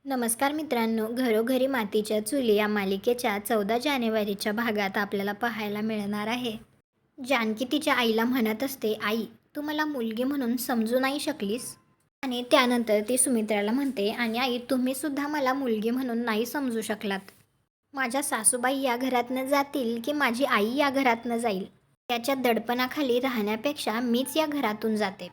नमस्कार मित्रांनो, घरोघरी मातीच्या चुली या मालिकेच्या 14 जानेवारीच्या भागात आपल्याला पाहायला मिळणार आहे. जानकी तिच्या आईला म्हणत असते, आई तू मला मुलगी म्हणून समजू नाही शकलीस. आणि त्यानंतर ती सुमित्राला म्हणते, आणि आई तुम्ही सुद्धा मला मुलगी म्हणून नाही समजू शकलात. माझ्या सासूबाई या घरातनं जातील की माझी आई या घरातनं जाईल, त्याच्या दडपणाखाली राहण्यापेक्षा मीच या घरातून जाते.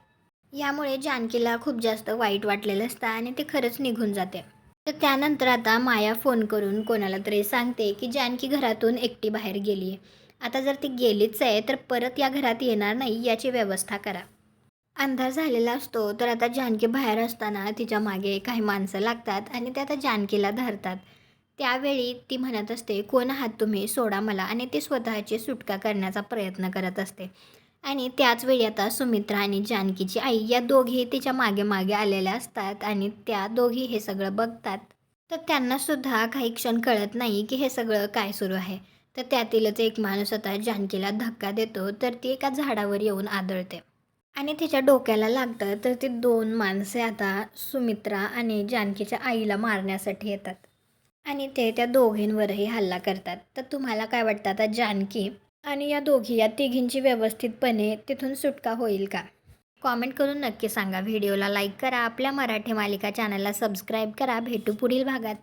यामुळे जानकीला खूप जास्त वाईट वाटलेलं असतं आणि ते खरंच निघून जाते. तर त्यानंतर आता माया फोन करून कोणाला तरी सांगते की जानकी घरातून एकटी बाहेर गेली आहे. आता जर ती गेलीच आहे तर परत या घरात येणार नाही याची व्यवस्था करा. अंधार झालेला असतो तर आता जानकी बाहेर असताना तिच्या मागे काही माणसं लागतात आणि ते आता जानकीला धरतात. त्यावेळी ती म्हणत असते, कोण आहात तुम्ही, सोडा मला, आणि ती स्वतःची सुटका करण्याचा प्रयत्न करत असते. आणि त्याच वेळी आता सुमित्रा आणि जानकीची आई या दोघी तिच्या मागे मागे आलेल्या असतात आणि त्या दोघी हे सगळं बघतात. तर त्यांनासुद्धा काही क्षण कळत नाही की हे सगळं काय सुरू आहे. तर त्यातीलच एक माणूस आता जानकीला धक्का देतो तर ती एका झाडावर येऊन आदळते आणि तिच्या डोक्याला लागतं. तर ती दोन माणसे आता सुमित्रा आणि जानकीच्या आईला मारण्यासाठी येतात आणि ते त्या दोघींवरही हल्ला करतात. तर तुम्हाला काय वाटतं, आता जानकी आणि या दोघी या तिघींची व्यवस्थितपणे तिथून सुटका होईल का? कॉमेंट करून नक्की सांगा. व्हिडिओला लाईक करा, आपल्या मराठी मालिका चॅनलला सबस्क्राईब करा. भेटू पुढील भागात.